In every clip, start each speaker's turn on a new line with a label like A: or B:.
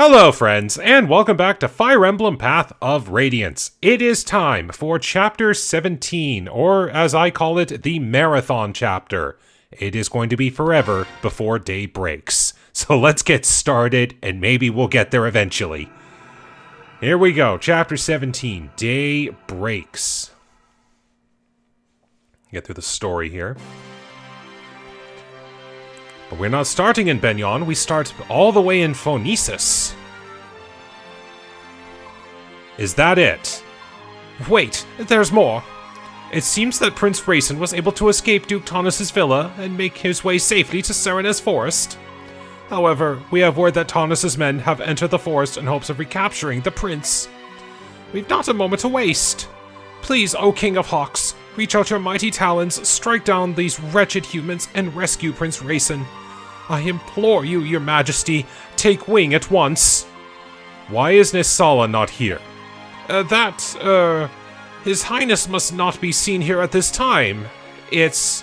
A: Hello friends, and welcome back to Fire Emblem Path of Radiance. It is time for Chapter 17, or as I call it, the Marathon Chapter. It is going to be forever before day breaks. So let's get started, and maybe we'll get there eventually. Here we go, Chapter 17, Day Breaks. Get through the story here. But we're not starting in Benyon, we start all the way in Phonesis. Is that it? Wait, there's more. It seems that Prince Rayson was able to escape Duke Taunus' villa and make his way safely to Serena's forest. However, we have word that Taunus' men have entered the forest in hopes of recapturing the prince. We've not a moment to waste. Please, O King of Hawks, reach out your mighty talons, strike down these wretched humans, and rescue Prince Rayson. I implore you, your majesty, take wing at once. Why is Nisala not here? His Highness must not be seen here at this time. It's...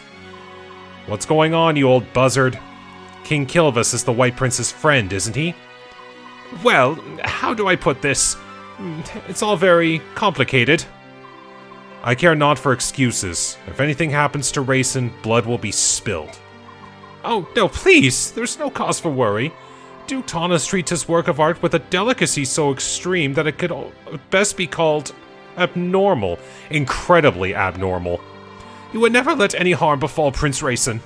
A: What's going on, you old buzzard? King Kilvis is the White Prince's friend, isn't he? Well, how do I put this? It's all very complicated. I care not for excuses. If anything happens to Rayson, blood will be spilled. Oh, no, please! There's no cause for worry. Duke Taunus treats his work of art with a delicacy so extreme that it could best be called abnormal. Incredibly abnormal. He would never let any harm befall Prince Rayson.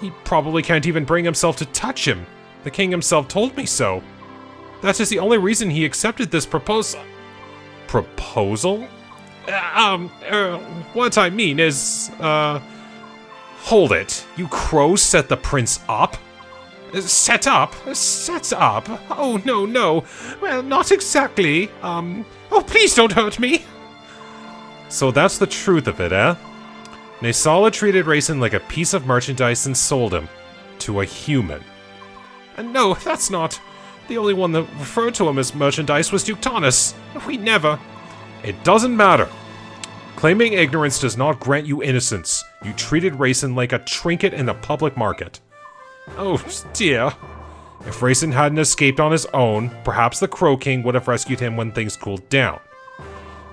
A: He probably can't even bring himself to touch him. The king himself told me so. That is the only reason he accepted this proposal. Proposal? What I mean is, hold it. You crows set the prince up? Set up? Set up? Oh, no, no. Well, not exactly. Oh, please don't hurt me. So that's the truth of it, eh? Nisala treated Rayson like a piece of merchandise and sold him to a human. No, that's not. The only one that referred to him as merchandise was Duke Taunus. We never... It doesn't matter. Claiming ignorance does not grant you innocence. You treated Rayson like a trinket in the public market. Oh, dear. If Rayson hadn't escaped on his own, perhaps the Crow King would have rescued him when things cooled down.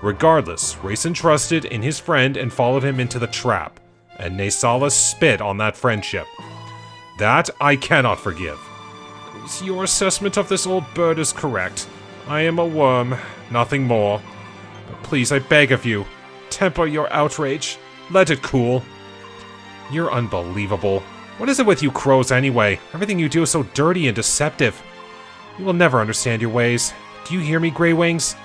A: Regardless, Rayson trusted in his friend and followed him into the trap, and Nisala spit on that friendship. That I cannot forgive. Your assessment of this old bird is correct. I am a worm, nothing more. But please, I beg of you, temper your outrage. Let it cool. You're unbelievable. What is it with you crows anyway? Everything you do is so dirty and deceptive. You will never understand your ways. Do you hear me, Grey Wings?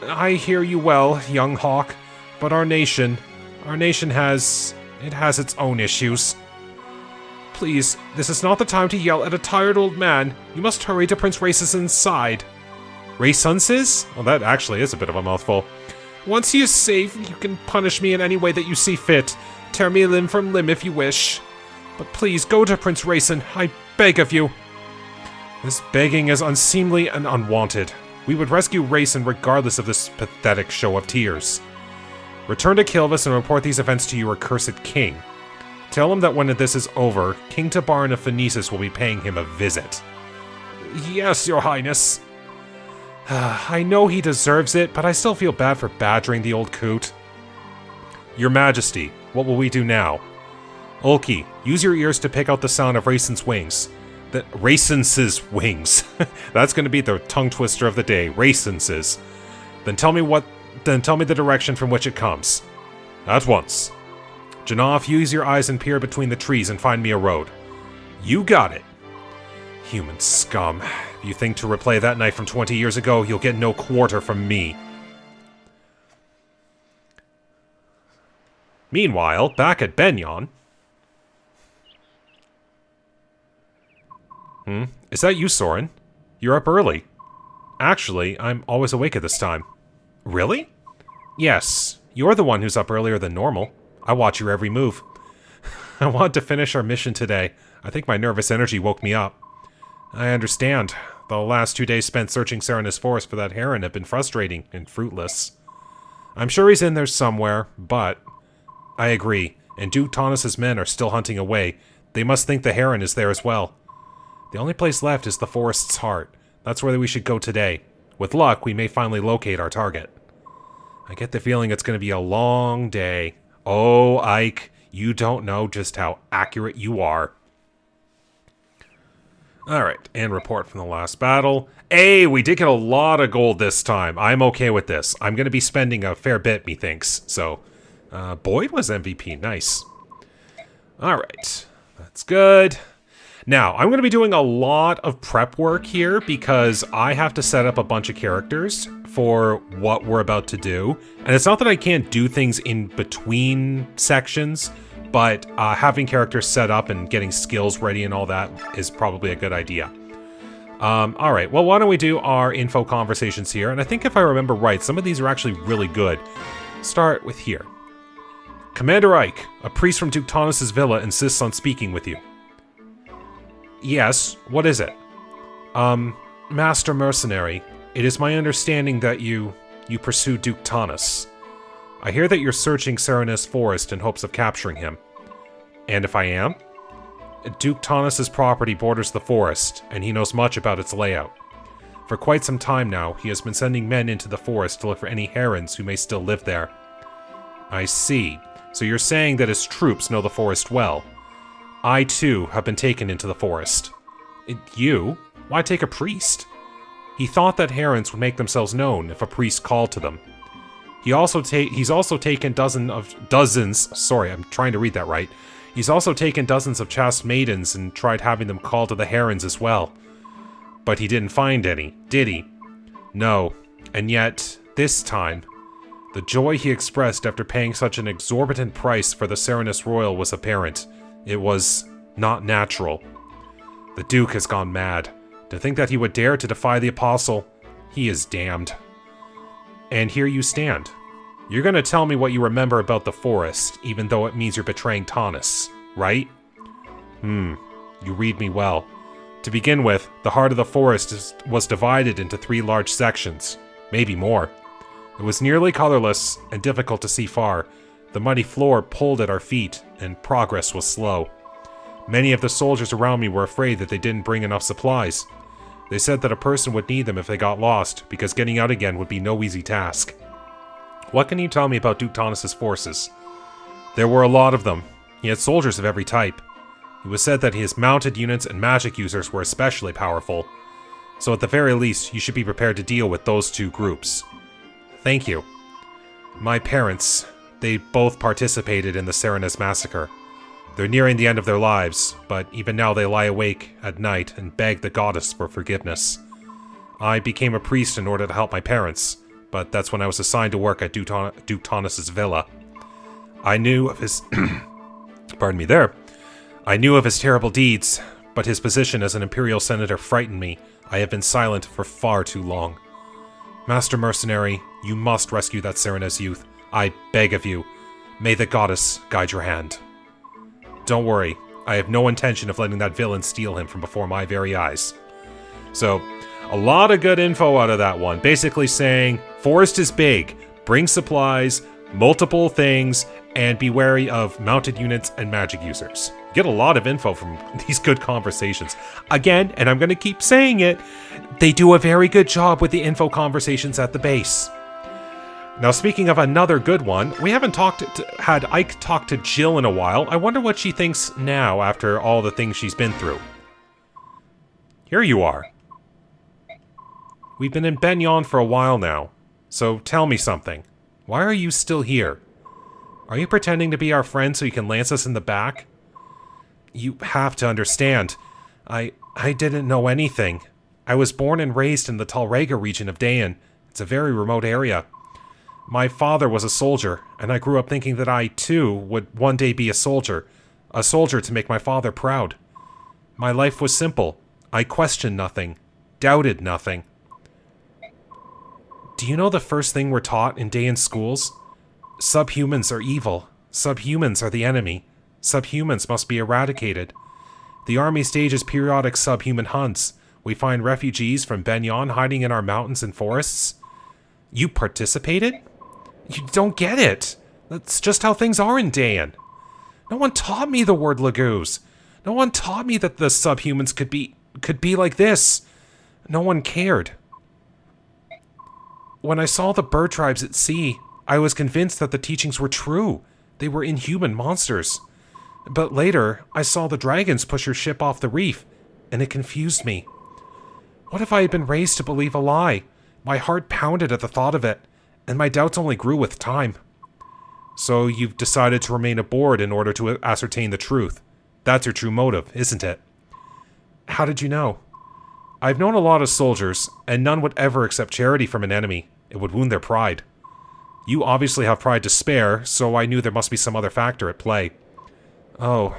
A: I hear you well, young hawk. But our nation has its own issues. Please, this is not the time to yell at a tired old man. You must hurry to Prince Rayson's side. Rayson's? Well, that actually is a bit of a mouthful. Once he is safe, you can punish me in any way that you see fit. Tear me limb from limb if you wish. But please, go to Prince Rayson, I beg of you. This begging is unseemly and unwanted. We would rescue Rayson regardless of this pathetic show of tears. Return to Kilvis and report these events to your accursed king. Tell him that when this is over, King Tabarin of Phonesis will be paying him a visit. Yes, your highness. I know he deserves it, but I still feel bad for badgering the old coot. Your majesty, what will we do now? Ulki, use your ears to pick out the sound of Rayson's wings. Rayson's wings. That's going to be the tongue twister of the day. Rayson's. Then tell me the direction from which it comes. At once. Janov, use your eyes and peer between the trees and find me a road. You got it. Human scum. If you think to replay that night from 20 years ago, you'll get no quarter from me. Meanwhile, back at Benyon... Is that you, Soren? You're up early. Actually, I'm always awake at this time. Really? Yes, you're the one who's up earlier than normal. I watch your every move. I want to finish our mission today. I think my nervous energy woke me up. I understand. The last 2 days spent searching Serena's forest for that heron have been frustrating and fruitless. I'm sure he's in there somewhere, but... I agree, and Duke Taunus' men are still hunting away. They must think the heron is there as well. The only place left is the forest's heart. That's where we should go today. With luck, we may finally locate our target. I get the feeling it's going to be a long day. Oh, Ike, you don't know just how accurate you are. Alright, and report from the last battle. Hey, we did get a lot of gold this time. I'm okay with this. I'm going to be spending a fair bit, methinks. So, Boyd was MVP. Nice. Alright, that's good. Now, I'm going to be doing a lot of prep work here because I have to set up a bunch of characters for what we're about to do. And it's not that I can't do things in between sections, but having characters set up and getting skills ready and all that is probably a good idea. Alright, well, why don't we do our info conversations here? And I think if I remember right, some of these are actually really good. Start with here. Commander Ike, a priest from Duke Taunus's villa, insists on speaking with you. Yes, what is it? Master Mercenary, it is my understanding that you pursue Duke Taunus. I hear that you're searching Serenus Forest in hopes of capturing him. And if I am? Duke Taunus's property borders the forest, and he knows much about its layout. For quite some time now, he has been sending men into the forest to look for any herons who may still live there. I see. So you're saying that his troops know the forest well. I, too, have been taken into the forest. You? Why take a priest? He thought that herons would make themselves known if a priest called to them. He's also taken dozens, sorry, I'm trying to read that right. He's also taken dozens of chaste maidens and tried having them call to the herons as well. But he didn't find any, did he? No, and yet, this time, the joy he expressed after paying such an exorbitant price for the Serenus Royal was apparent. It was not natural. The Duke has gone mad. To think that he would dare to defy the Apostle, he is damned. And here you stand. You're gonna tell me what you remember about the forest, even though it means you're betraying Taunus, right? You read me well. To begin with, the heart of the forest was divided into 3 large sections, maybe more. It was nearly colorless and difficult to see far. The muddy floor pulled at our feet, and progress was slow. Many of the soldiers around me were afraid that they didn't bring enough supplies. They said that a person would need them if they got lost, because getting out again would be no easy task. What can you tell me about Duke Taunus's forces? There were a lot of them. He had soldiers of every type. It was said that his mounted units and magic users were especially powerful. So at the very least, you should be prepared to deal with those 2 groups. Thank you. My parents, they both participated in the Serenus massacre. They're nearing the end of their lives, but even now they lie awake at night and beg the goddess for forgiveness. I became a priest in order to help my parents, but that's when I was assigned to work at Duke Taunus's villa. I knew of his... pardon me there. I knew of his terrible deeds, but his position as an Imperial Senator frightened me. I have been silent for far too long. Master Mercenary, you must rescue that Serenus youth. I beg of you. May the goddess guide your hand. Don't worry, I have no intention of letting that villain steal him from before my very eyes. So, a lot of good info out of that one. Basically saying, forest is big, bring supplies, multiple things, and be wary of mounted units and magic users. Get a lot of info from these good conversations. Had and I'm going to keep saying it, they do a very good job with the info conversations at the base. Now, speaking of another good one, we haven't had Ike talk to Jill in a while. I wonder what she thinks now after all the things she's been through. Here you are. We've been in Benyon for a while now, so tell me something. Why are you still here? Are you pretending to be our friend so you can lance us in the back? You have to understand. I didn't know anything. I was born and raised in the Talrega region of Dayan. It's a very remote area. My father was a soldier, and I grew up thinking that I, too, would one day be a soldier to make my father proud. My life was simple. I questioned nothing, doubted nothing. Do you know the first thing we're taught in Dayan schools? Subhumans are evil. Subhumans are the enemy. Subhumans must be eradicated. The army stages periodic subhuman hunts. We find refugees from Benyon hiding in our mountains and forests. You participated? You don't get it. That's just how things are in Dayan. No one taught me the word Laguz. No one taught me that the subhumans could be like this. No one cared. When I saw the bird tribes at sea, I was convinced that the teachings were true. They were inhuman monsters. But later, I saw the dragons push your ship off the reef, and it confused me. What if I had been raised to believe a lie? My heart pounded at the thought of it, and my doubts only grew with time. So you've decided to remain aboard in order to ascertain the truth. That's your true motive, isn't it? How did you know? I've known a lot of soldiers, and none would ever accept charity from an enemy. It would wound their pride. You obviously have pride to spare, so I knew there must be some other factor at play. Oh.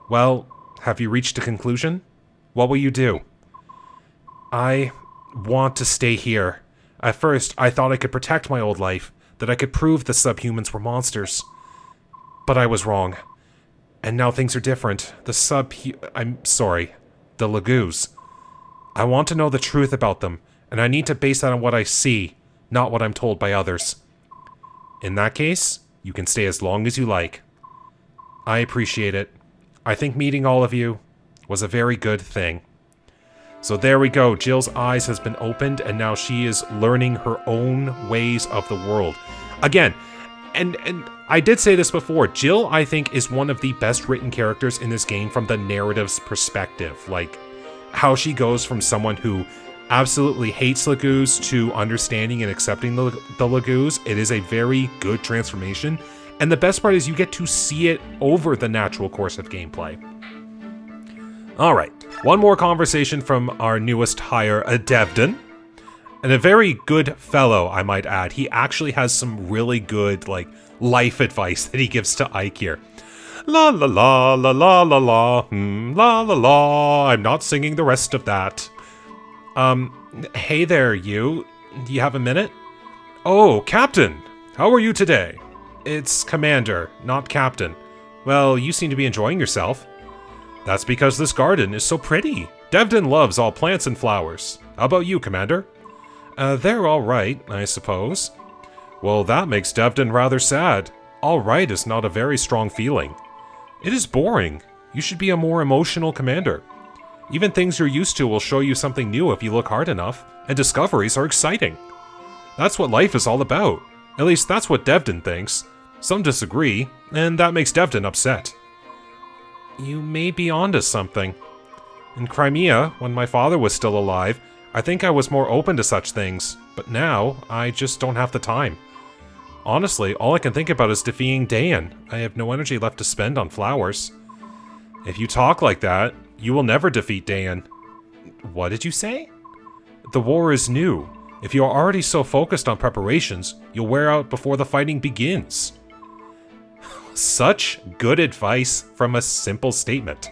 A: Well, have you reached a conclusion? What will you do? I want to stay here. At first, I thought I could protect my old life, that I could prove the subhumans were monsters. But I was wrong. And now things are different. The Lagoos. I want to know the truth about them, and I need to base that on what I see, not what I'm told by others. In that case, you can stay as long as you like. I appreciate it. I think meeting all of you was a very good thing. So there we go. Jill's eyes has been opened, and now she is learning her own ways of the world. Again, and I did say this before, Jill, I think, is one of the best written characters in this game from the narrative's perspective. Like, how she goes from someone who absolutely hates Lagoos to understanding and accepting the Lagoos. It is a very good transformation. And the best part is you get to see it over the natural course of gameplay. Alright, one more conversation from our newest hire, Devden. And a very good fellow, I might add. He actually has some really good, like, life advice that he gives to Ike here. La la la la la la la, la la la, I'm not singing the rest of that. Hey there, you. Do you have a minute? Oh, Captain! How are you today? It's Commander, not Captain. Well, you seem to be enjoying yourself. That's because this garden is so pretty. Devden loves all plants and flowers. How about you, Commander? They're all right, I suppose. Well, that makes Devden rather sad. All right is not a very strong feeling. It is boring. You should be a more emotional commander. Even things you're used to will show you something new if you look hard enough, and discoveries are exciting. That's what life is all about. At least that's what Devden thinks. Some disagree, and that makes Devden upset. You may be onto something. In Crimea, when my father was still alive, I think I was more open to such things, but now, I just don't have the time. Honestly, all I can think about is defeating Dayan. I have no energy left to spend on flowers. If you talk like that, you will never defeat Dayan. What did you say? The war is new. If you are already so focused on preparations, you'll wear out before the fighting begins. Such good advice from a simple statement.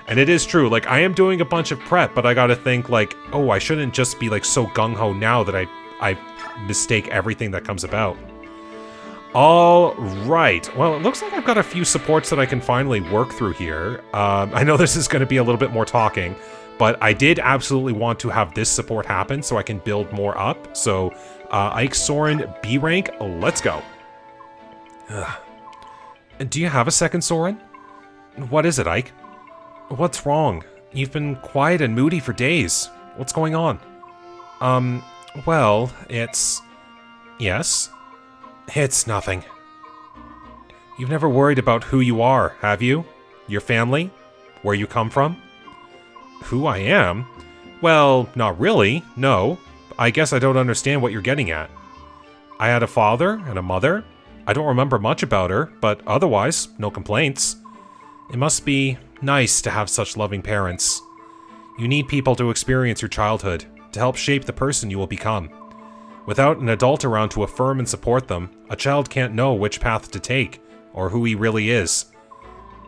A: And it is true, like, I am doing a bunch of prep, but I gotta think, like, oh, I shouldn't just be, like, so gung-ho now that I mistake everything that comes about. Alright, well, it looks like I've got a few supports that I can finally work through here. I know this is gonna be a little bit more talking, but I did absolutely want to have this support happen so I can build more up. So, Ike Soren, B rank, let's go. Do you have a second Soren? What is it, Ike? What's wrong? You've been quiet and moody for days. What's going on? Well, it's... Yes? It's nothing. You've never worried about who you are, have you? Your family? Where you come from? Who I am? Well, not really, no. I guess I don't understand what you're getting at. I had a father and a mother. I don't remember much about her, but otherwise, no complaints. It must be nice to have such loving parents. You need people to experience your childhood, to help shape the person you will become. Without an adult around to affirm and support them, a child can't know which path to take, or who he really is.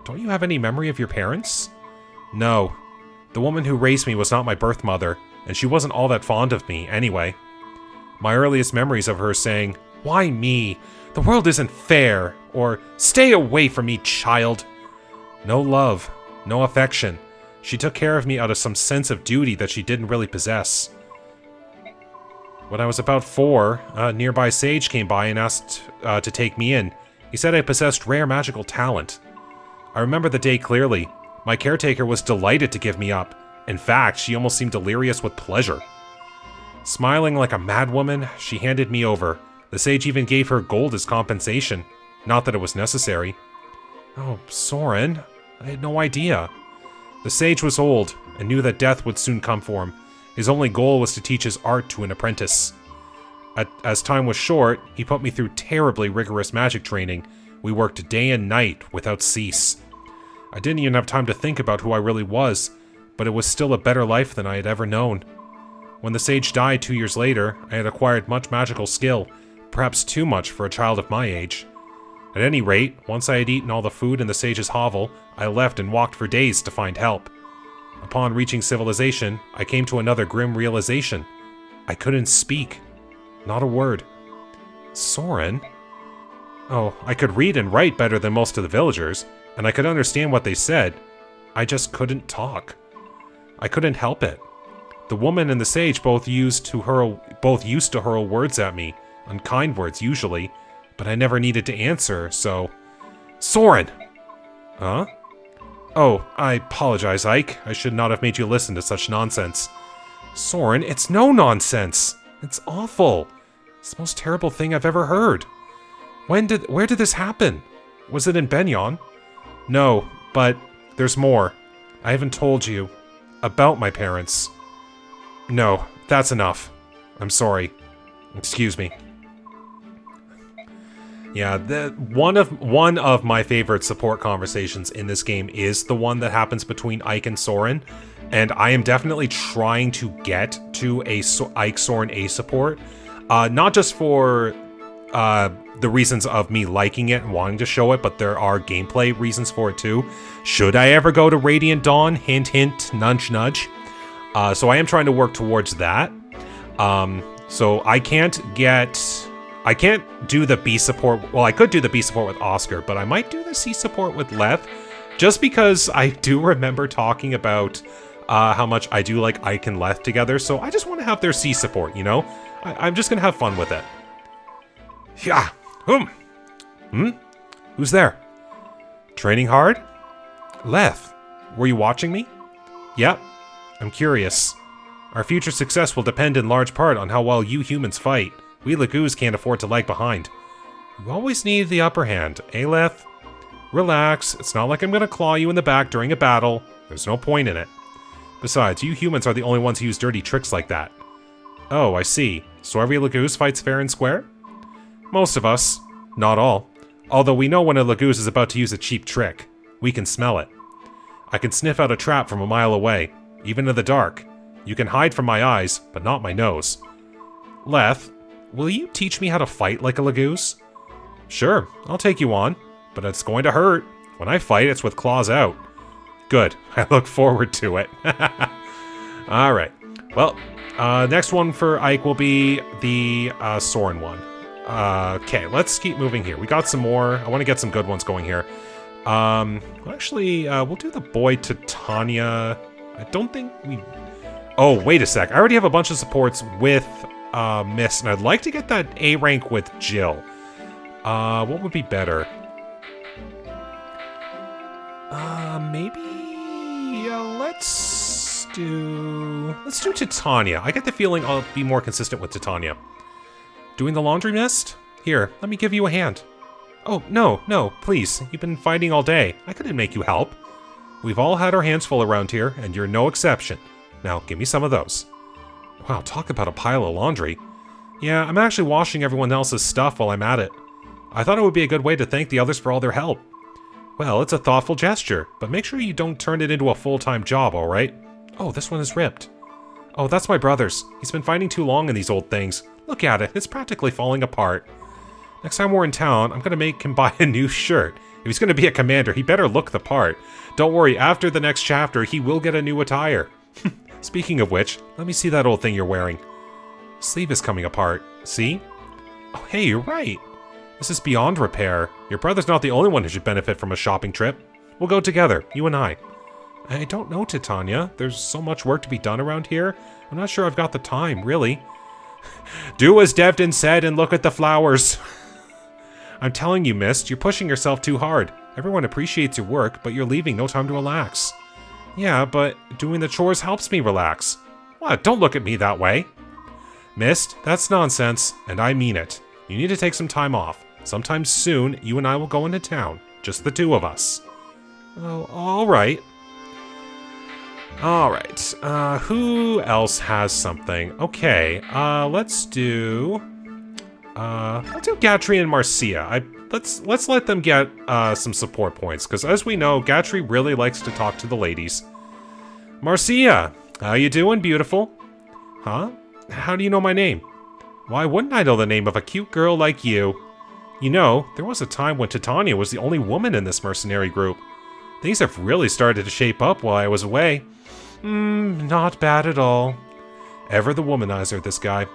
A: Don't you have any memory of your parents? No. The woman who raised me was not my birth mother, and she wasn't all that fond of me, anyway. My earliest memories of her saying, "Why me? The world isn't fair," or "Stay away from me, child." No love, no affection. She took care of me out of some sense of duty that she didn't really possess. When I was about 4, a nearby sage came by and asked to take me in. He said I possessed rare magical talent. I remember the day clearly. My caretaker was delighted to give me up, In fact, she almost seemed delirious with pleasure. Smiling like a madwoman, she handed me over. The sage even gave her gold as compensation. Not that it was necessary. Oh, Soren, I had no idea. The sage was old, and knew that death would soon come for him. His only goal was to teach his art to an apprentice. As time was short, he put me through terribly rigorous magic training. We worked day and night without cease. I didn't even have time to think about who I really was, but it was still a better life than I had ever known. When the sage died 2 years later, I had acquired much magical skill, perhaps too much for a child of my age. At any rate, once I had eaten all the food in the sage's hovel, I left and walked for days to find help. Upon reaching civilization, I came to another grim realization. I couldn't speak. Not a word. Soren? Oh, I could read and write better than most of the villagers, and I could understand what they said. I just couldn't talk. I couldn't help it. The woman and the sage both used to hurl words at me, unkind words usually, but I never needed to answer, so... Soren! Huh? Oh, I apologize, Ike. I should not have made you listen to such nonsense. Soren, it's no nonsense. It's awful. It's the most terrible thing I've ever heard. Where did this happen? Was it in Benyon? No, but there's more. I haven't told you about my parents. No, that's enough. I'm sorry. Excuse me. Yeah, one of my favorite support conversations in this game is the one that happens between Ike and Soren, and I am definitely trying to get to a Ike-Soren A support, not just for the reasons of me liking it and wanting to show it, but there are gameplay reasons for it too. Should I ever go to Radiant Dawn? Hint, hint, nudge, nudge. So I am trying to work towards that. So I can't do the B support. Well, I could do the B support with Oscar, but I might do the C support with Leth, just because I do remember talking about how much I do like Ike and Leth together, so I just want to have their C support, you know? I'm just gonna have fun with it. Yeah. Who's there? Training hard? Leth, were you watching me? Yep. I'm curious. Our future success will depend in large part on how well you humans fight. We Lagoos can't afford to lag behind. You always need the upper hand, eh, Leth? Relax, it's not like I'm gonna claw you in the back during a battle. There's no point in it. Besides, you humans are the only ones who use dirty tricks like that. Oh, I see. So every Lagoos fights fair and square? Most of us. Not all. Although we know when a Lagoos is about to use a cheap trick. We can smell it. I can sniff out a trap from a mile away, even in the dark. You can hide from my eyes, but not my nose. Leth, will you teach me how to fight like a Lagoos? Sure, I'll take you on, but it's going to hurt. When I fight, it's with claws out. Good, I look forward to it. Alright, well, next one for Ike will be the Soren one. Okay, let's keep moving here. We got some more. I want to get some good ones going here. Actually, we'll do the boy Titania. I don't think we... Oh, wait a sec. I already have a bunch of supports with Mist, and I'd like to get that A rank with Jill. What would be better? Maybe... let's do Titania. I get the feeling I'll be more consistent with Titania. Doing the laundry, Mist? Here, let me give you a hand. Oh, no, please. You've been fighting all day. I couldn't make you help. We've all had our hands full around here, and you're no exception. Now, give me some of those. Wow, talk about a pile of laundry. Yeah, I'm actually washing everyone else's stuff while I'm at it. I thought it would be a good way to thank the others for all their help. Well, it's a thoughtful gesture, but make sure you don't turn it into a full-time job, alright? Oh, this one is ripped. Oh, that's my brother's. He's been fighting too long in these old things. Look at it, it's practically falling apart. Next time we're in town, I'm gonna make him buy a new shirt. If he's gonna be a commander, he better look the part. Don't worry, after the next chapter, he will get a new attire. Speaking of which, let me see that old thing you're wearing. Sleeve is coming apart. See? Oh, hey, you're right. This is beyond repair. Your brother's not the only one who should benefit from a shopping trip. We'll go together, you and I. I don't know, Titania. There's so much work to be done around here. I'm not sure I've got the time, really. Do as Devdin said and look at the flowers. I'm telling you, Mist, you're pushing yourself too hard. Everyone appreciates your work, but you're leaving no time to relax. Yeah, but doing the chores helps me relax. What? Don't look at me that way. Mist, that's nonsense, and I mean it. You need to take some time off. Sometime soon, you and I will go into town. Just the two of us. Oh, alright. Alright, who else has something? Okay, let's do Gatry and Marcia. Let's let them get, some support points, because as we know, Gatry really likes to talk to the ladies. Marcia, how you doing, beautiful? Huh? How do you know my name? Why wouldn't I know the name of a cute girl like you? You know, there was a time when Titania was the only woman in this mercenary group. Things have really started to shape up while I was away. Not bad at all. Ever the womanizer, this guy.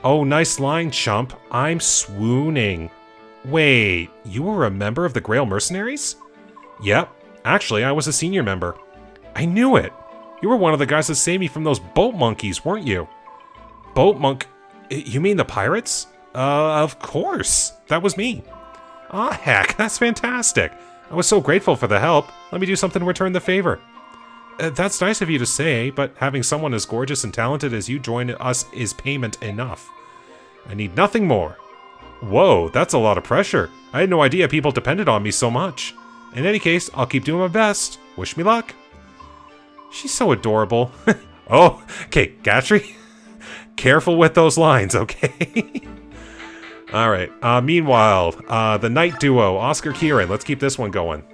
A: Oh, nice line, chump. I'm swooning. Wait, you were a member of the Grail Mercenaries? Yep. Actually, I was a senior member. I knew it. You were one of the guys that saved me from those boat monkeys, weren't you? Boat monk... You mean the pirates? Of course. That was me. Ah, heck, that's fantastic. I was so grateful for the help. Let me do something to return the favor. That's nice of you to say, but having someone as gorgeous and talented as you join us is payment enough. I need nothing more. Whoa, that's a lot of pressure. I had no idea people depended on me so much. In any case, I'll keep doing my best. Wish me luck. She's so adorable. Oh, okay, Gatry. Careful with those lines, okay? Alright, meanwhile, the night duo, Oscar, Kieran. Let's keep this one going.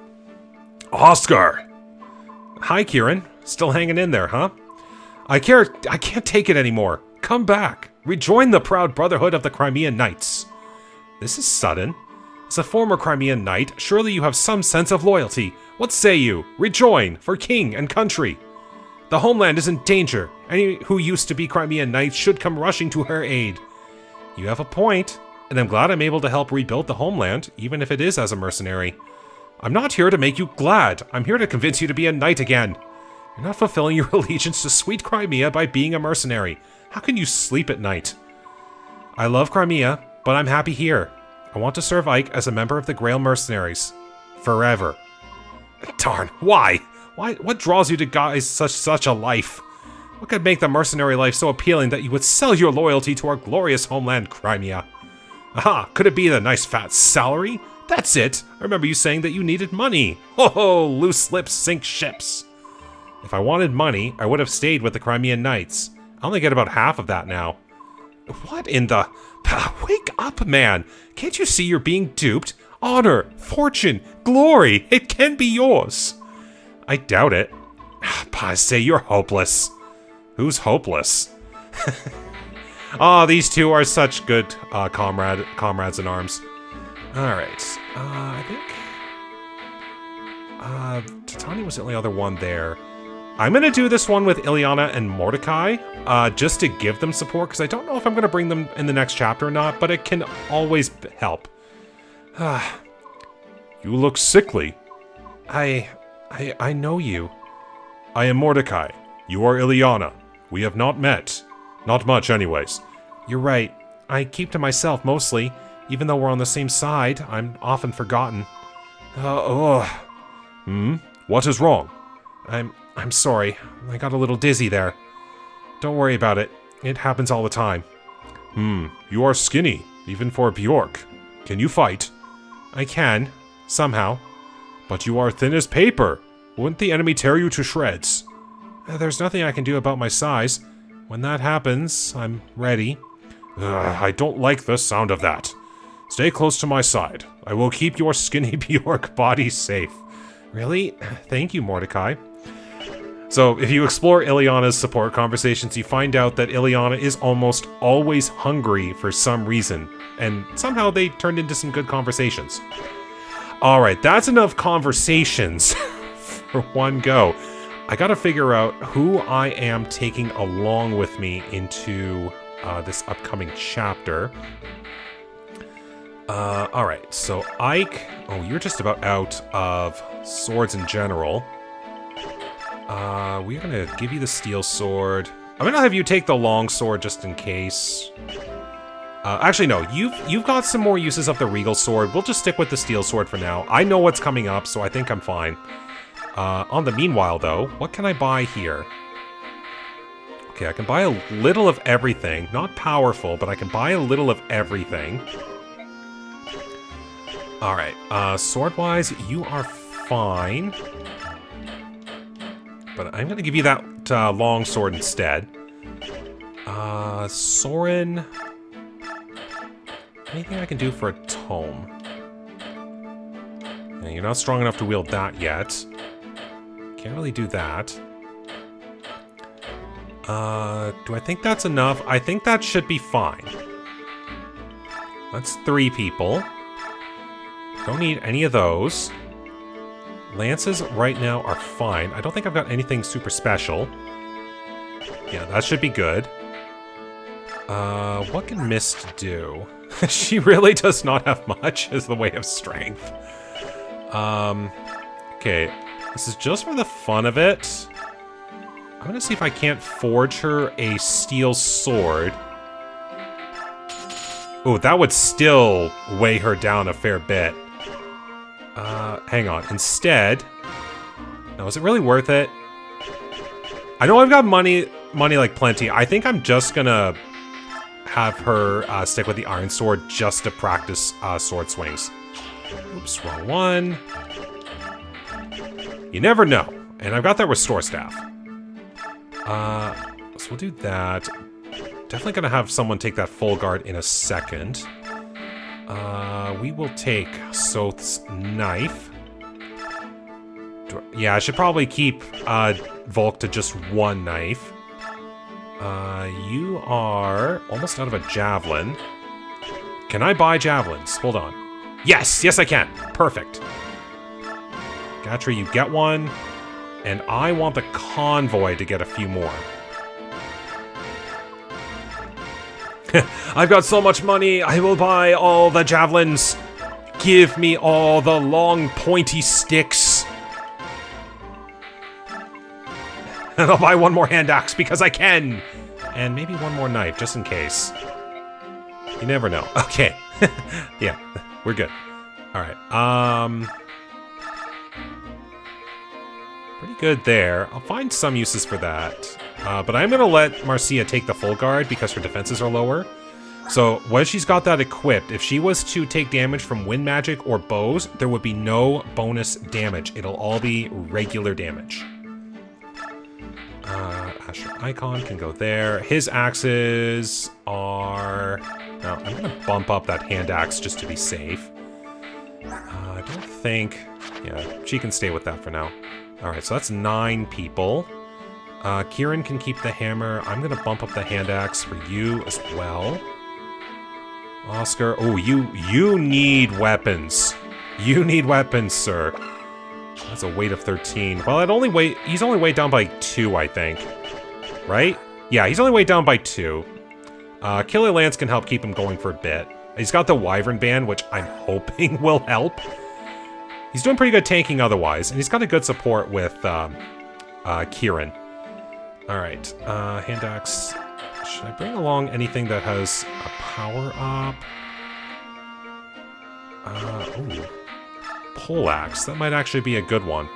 A: Oscar! Hi, Kieran. Still hanging in there, huh? I can't take it anymore. Come back. Rejoin the proud brotherhood of the Crimean Knights. This is sudden. As a former Crimean Knight, surely you have some sense of loyalty. What say you? Rejoin, for king and country. The homeland is in danger. Any who used to be Crimean Knights should come rushing to her aid. You have a point, and I'm glad I'm able to help rebuild the homeland, even if it is as a mercenary. I'm not here to make you glad. I'm here to convince you to be a knight again. You're not fulfilling your allegiance to sweet Crimea by being a mercenary. How can you sleep at night? I love Crimea, but I'm happy here. I want to serve Ike as a member of the Grail Mercenaries. Forever. Darn, why? What draws you to guys such a life? What could make the mercenary life so appealing that you would sell your loyalty to our glorious homeland, Crimea? Aha, could it be the nice fat salary? That's it! I remember you saying that you needed money. Ho ho, loose lips sink ships. If I wanted money, I would have stayed with the Crimean Knights. I only get about half of that now. What in the... Wake up, man! Can't you see you're being duped? Honor, fortune, glory, it can be yours. I doubt it. Say you're hopeless. Who's hopeless? Oh, these two are such good comrades in arms. Alright, I think... Titania was the only other one there. I'm gonna do this one with Ileana and Mordecai, just to give them support, because I don't know if I'm gonna bring them in the next chapter or not, but it can always help. You look sickly. I know you. I am Mordecai. You are Ileana. We have not met. Not much, anyways. You're right. I keep to myself, mostly. Even though we're on the same side, I'm often forgotten. What is wrong? I'm sorry. I got a little dizzy there. Don't worry about it. It happens all the time. You are skinny, even for Bjork. Can you fight? I can. Somehow. But you are thin as paper. Wouldn't the enemy tear you to shreds? There's nothing I can do about my size. When that happens, I'm ready. I don't like the sound of that. Stay close to my side. I will keep your skinny Bjork body safe. Really? Thank you, Mordecai. So, if you explore Ileana's support conversations, you find out that Ileana is almost always hungry for some reason. And somehow they turned into some good conversations. Alright, that's enough conversations for one go. I gotta figure out who I am taking along with me into this upcoming chapter. Alright, so Ike... Oh, you're just about out of swords in general. We're gonna give you the steel sword. I'm gonna have you take the long sword just in case. Actually, no. You've got some more uses of the regal sword. We'll just stick with the steel sword for now. I know what's coming up, so I think I'm fine. On the meanwhile, though, what can I buy here? Okay, I can buy a little of everything. Not powerful, but I can buy a little of everything. Alright, sword-wise, you are fine. But I'm gonna give you that long sword instead. Soren... Anything I can do for a tome? Yeah, you're not strong enough to wield that yet. Can't really do that. Do I think that's enough? I think that should be fine. That's 3 people. Don't need any of those. Lances right now are fine. I don't think I've got anything super special. Yeah, that should be good. What can Mist do? She really does not have much as the way of strength. Okay. This is just for the fun of it. I'm gonna see if I can't forge her a steel sword. Ooh, that would still weigh her down a fair bit. Hang on. Instead... Now, is it really worth it? I know I've got money like plenty. I think I'm just gonna have her stick with the iron sword just to practice sword swings. Oops, wrong one. You never know. And I've got that restore staff. So we'll do that. Definitely gonna have someone take that full guard in a second. We will take Soth's knife. Yeah, I should probably keep Volk to just 1 knife. You are almost out of a javelin. Can I buy javelins? Hold on. Yes! Yes, I can! Perfect. Gatry, you get one. And I want the convoy to get a few more. I've got so much money, I will buy all the javelins. Give me all the long, pointy sticks. And I'll buy 1 more hand axe because I can. And maybe 1 more knife, just in case. You never know. Okay. Yeah, we're good. Alright, pretty good there. I'll find some uses for that. But I'm going to let Marcia take the full guard because her defenses are lower. So, when she's got that equipped, if she was to take damage from wind magic or bows, there would be no bonus damage. It'll all be regular damage. Asher Icon can go there. His axes are... No, I'm going to bump up that hand axe just to be safe. I don't think... Yeah, she can stay with that for now. Alright, so that's 9 people. Kieran can keep the hammer. I'm gonna bump up the hand axe for you as well. Oscar, oh, you need weapons. You need weapons, sir. That's a weight of 13. Well, he's only weighed down by 2, I think. Right? Yeah, he's only weighed down by 2. Killer Lance can help keep him going for a bit. He's got the Wyvern Band, which I'm hoping will help. He's doing pretty good tanking otherwise, and he's got a good support with Kieran. Alright, hand axe. Should I bring along anything that has a power up? Ooh. Pole axe. That might actually be a good one.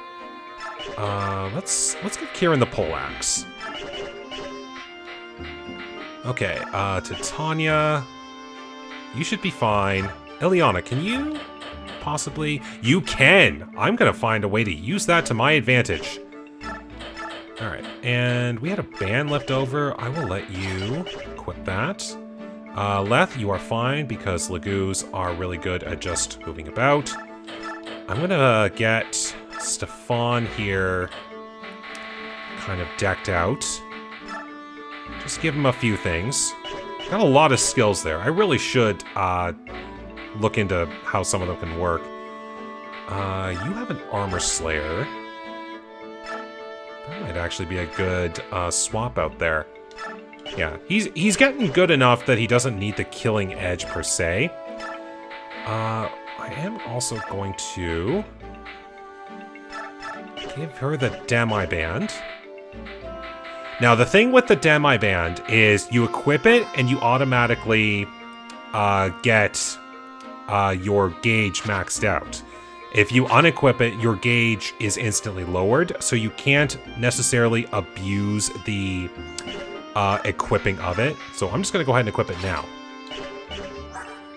A: Let's give Kieran the pole axe. Okay, Titania. You should be fine. Ileana, can you possibly? You can! I'm gonna find a way to use that to my advantage. Alright, and we had a band left over. I will let you equip that. Leth, you are fine because Lagoos are really good at just moving about. I'm gonna get Stefan here kind of decked out. Just give him a few things. Got a lot of skills there. I really should look into how some of them can work. You have an Armor Slayer. That might actually be a good swap out there. Yeah, he's getting good enough that he doesn't need the killing edge per se. I am also going to give her the Demi Band. Now, the thing with the Demi Band is you equip it and you automatically get your gauge maxed out. If you unequip it, your gauge is instantly lowered, so you can't necessarily abuse the equipping of it. So I'm just going to go ahead and equip it now.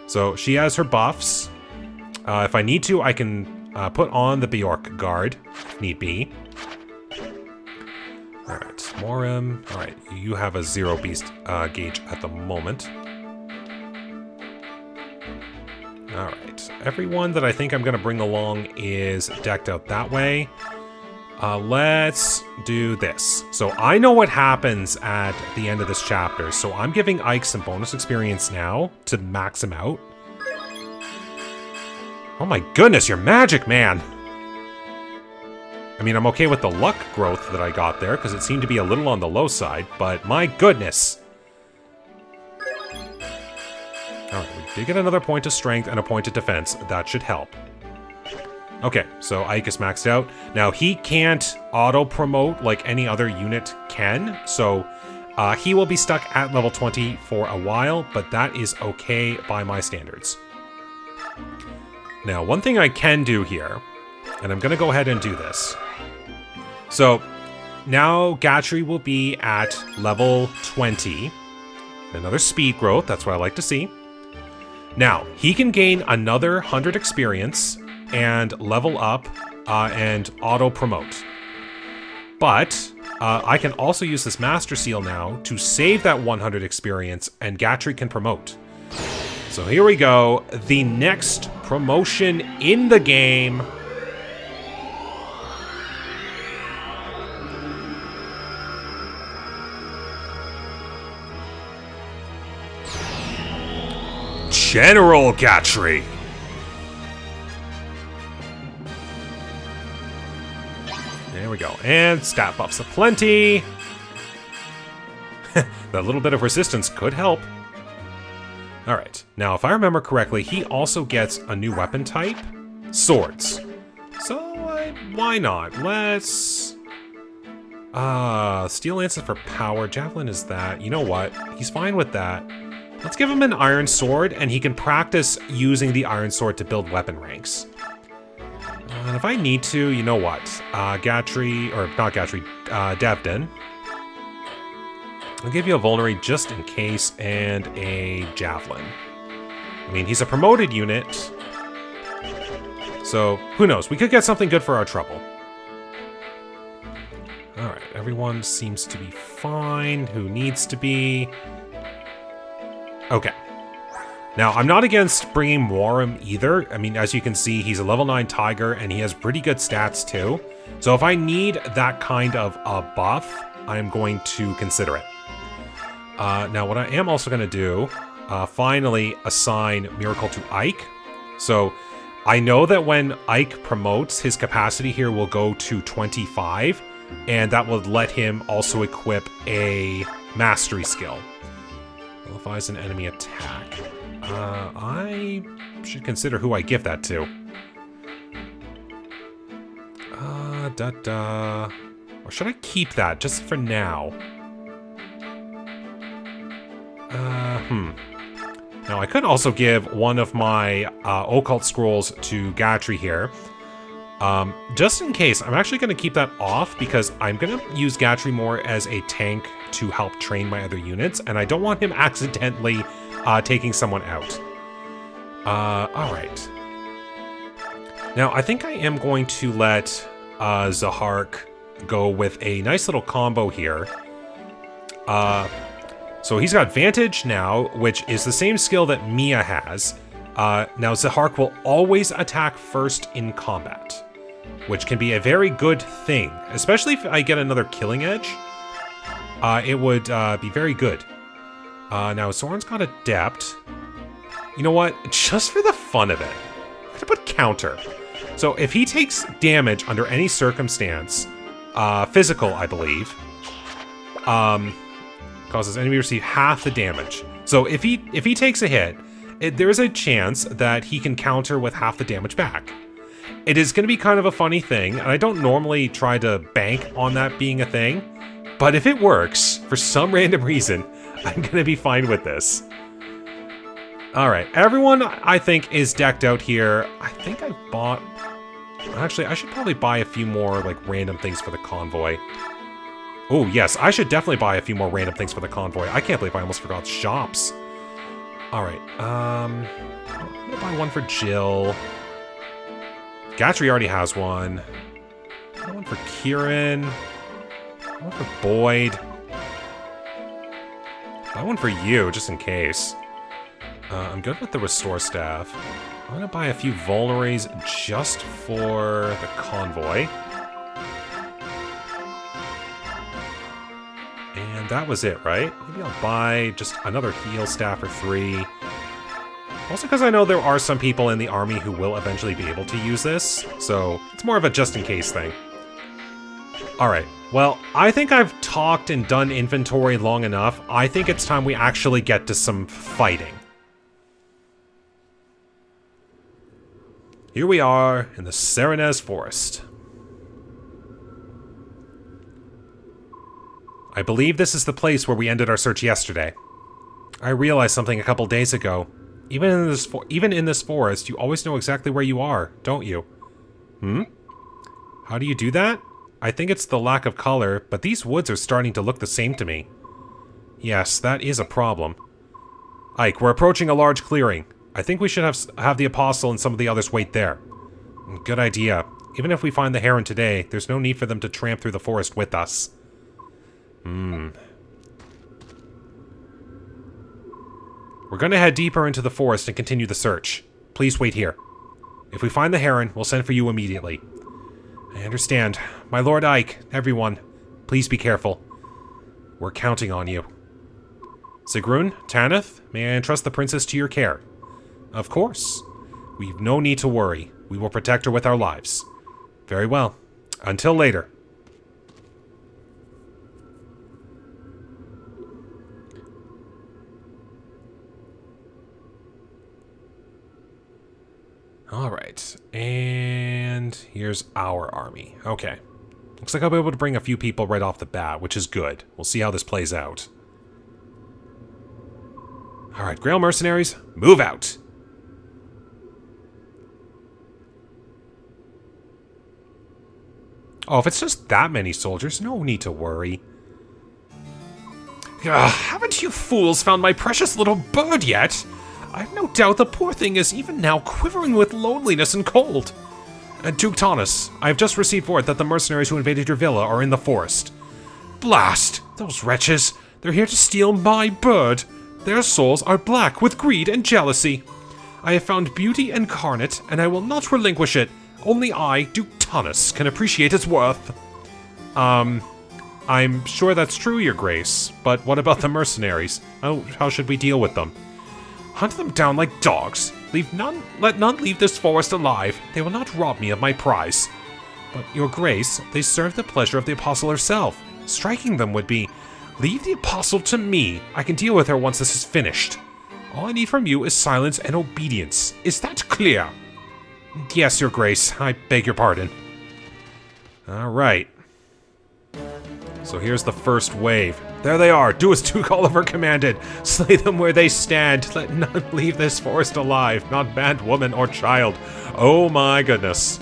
A: So she has her buffs. If I need to, I can put on the Bjork guard, if need be. Alright, Morim. Alright, you have a 0 beast gauge at the moment. Alright, everyone that I think I'm going to bring along is decked out that way. Let's do this. So I know what happens at the end of this chapter, so I'm giving Ike some bonus experience now to max him out. Oh my goodness, you're magic, man! I mean, I'm okay with the luck growth that I got there, because it seemed to be a little on the low side, but my goodness! Alright, we did get another point of strength and a point of defense. That should help. Okay, so Ike is maxed out. Now, he can't auto-promote like any other unit can, so he will be stuck at level 20 for a while, but that is okay by my standards. Now, one thing I can do here, and I'm going to go ahead and do this. So, now Gatry will be at level 20. Another speed growth, that's what I like to see. Now, he can gain another 100 experience and level up and auto-promote. But I can also use this Master Seal now to save that 100 experience, and Gatry can promote. So here we go, the next promotion in the game. General Gatry. There we go. And stat buffs aplenty. That little bit of resistance could help. Alright. Now, if I remember correctly, he also gets a new weapon type. Swords. So, why not? Let's... Steel Lance is for power. Javelin is that. You know what? He's fine with that. Let's give him an Iron Sword, and he can practice using the Iron Sword to build weapon ranks. And if I need to, you know what? Gatry, or not Gatry, Devden. I'll give you a Vulnerary just in case, and a Javelin. I mean, he's a promoted unit, so who knows? We could get something good for our trouble. Alright, everyone seems to be fine. Who needs to be? Okay. Now, I'm not against bringing Morim either. I mean, as you can see, he's a level 9 Tiger, and he has pretty good stats too. So if I need that kind of a buff, I'm going to consider it. Now, what I am also going to do, finally assign Miracle to Ike. So I know that when Ike promotes, his capacity here will go to 25, and that will let him also equip a Mastery skill. Nullifies an enemy attack. I should consider who I give that to. Or should I keep that just for now? Now, I could also give one of my Occult Scrolls to Gatry here. Just in case, I'm actually going to keep that off because I'm going to use Gatry more as a tank to help train my other units, and I don't want him accidentally taking someone out. Alright. Now, I think I am going to let Zahark go with a nice little combo here. So he's got Vantage now, which is the same skill that Mia has. Now, Zahark will always attack first in combat, which can be a very good thing, especially if I get another Killing Edge. It would be very good. Now, Soren's got Adept. You know what? Just for the fun of it, I'm going to put Counter. So if he takes damage under any circumstance, physical, I believe, causes enemy to receive half the damage. So if he takes a hit, there's a chance that he can counter with half the damage back. It is going to be kind of a funny thing, and I don't normally try to bank on that being a thing, but if it works, for some random reason, I'm going to be fine with this. Alright, everyone, I think, is decked out here. I think I bought Actually, I should probably buy a few more, like, random things for the convoy. Oh, yes, I should definitely buy a few more random things for the convoy. I can't believe I almost forgot shops. Alright, I'm gonna buy one for Jill. Gatry already has one. One for Kieran. One for Boyd. Buy one for you, just in case. I'm good with the restore staff. I'm gonna buy a few vulneraries just for the convoy. And that was it, right? Maybe I'll buy just another heal staff for 3. Also because I know there are some people in the army who will eventually be able to use this, so it's more of a just-in-case thing. Alright, well, I think I've talked and done inventory long enough. I think it's time we actually get to some fighting. Here we are in the Serenez Forest. I believe this is the place where we ended our search yesterday. I realized something a couple days ago. Even in this forest, you always know exactly where you are, don't you? How do you do that? I think it's the lack of color, but these woods are starting to look the same to me. Yes, that is a problem. Ike, we're approaching a large clearing. I think we should have the Apostle and some of the others wait there. Good idea. Even if we find the heron today, there's no need for them to tramp through the forest with us. We're gonna head deeper into the forest and continue the search. Please wait here. If we find the heron, we'll send for you immediately. I understand. My Lord Ike, everyone, please be careful. We're counting on you. Sigrun, Tanith, may I entrust the princess to your care? Of course. We've no need to worry. We will protect her with our lives. Very well. Until later. Alright, and here's our army. Okay. Looks like I'll be able to bring a few people right off the bat, which is good. We'll see how this plays out. Alright, Grail mercenaries, move out! Oh, if it's just that many soldiers, no need to worry. Haven't you fools found my precious little bird yet? I've no doubt the poor thing is even now quivering with loneliness and cold. Duke Taunus, I have just received word that the mercenaries who invaded your villa are in the forest. Blast! Those wretches! They're here to steal my bird! Their souls are black with greed and jealousy. I have found beauty incarnate, and I will not relinquish it. Only I, Duke Taunus, can appreciate its worth. I'm sure that's true, Your Grace, but what about the mercenaries? How should we deal with them? Hunt them down like dogs. Let none leave this forest alive. They will not rob me of my prize. But, Your Grace, they serve the pleasure of the Apostle herself. Striking them would be... Leave the Apostle to me. I can deal with her once this is finished. All I need from you is silence and obedience. Is that clear? Yes, Your Grace. I beg your pardon. Alright. So here's the first wave. There they are. Do as Duke Oliver commanded. Slay them where they stand. Let none leave this forest alive. Not man, woman, or child. Oh my goodness.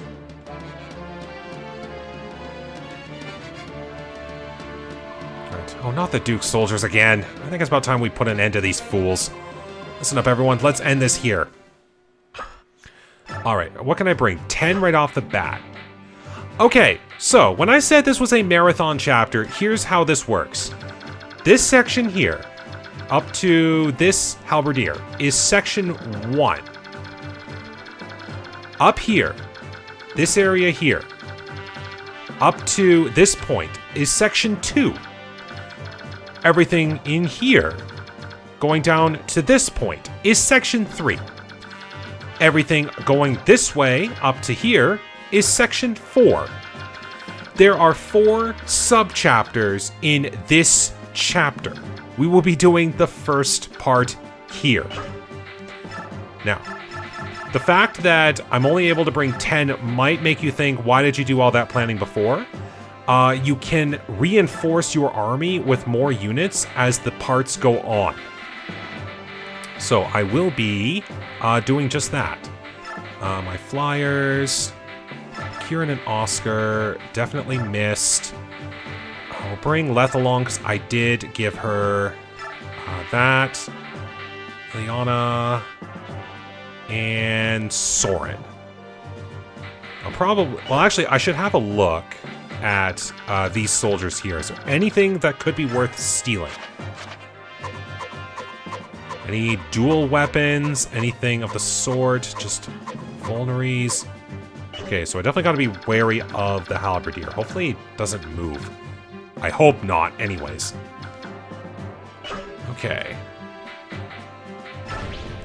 A: Right. Oh, not the Duke's soldiers again. I think it's about time we put an end to these fools. Listen up, everyone. Let's end this here. Alright, what can I bring? 10 right off the bat. Okay, so when I said this was a marathon chapter, here's how this works. This section here, up to this halberdier, is section 1. Up here, this area here, up to this point, is section 2. Everything in here, going down to this point, is section 3. Everything going this way, up to here, is section 4. There are 4 sub-chapters in this chapter. We will be doing the first part here. Now, the fact that I'm only able to bring 10 might make you think, why did you do all that planning before? You can reinforce your army with more units as the parts go on. So I will be doing just that. My flyers... Kieran and Oscar definitely missed. I'll bring Leth along because I did give her that. Liana and Soren. I'll probably... Well, actually, I should have a look at these soldiers here. Is there anything that could be worth stealing? Any dual weapons? Anything of the sort? Just vulneries? Okay, so I definitely got to be wary of the halberdier. Hopefully it doesn't move. I hope not, anyways. Okay.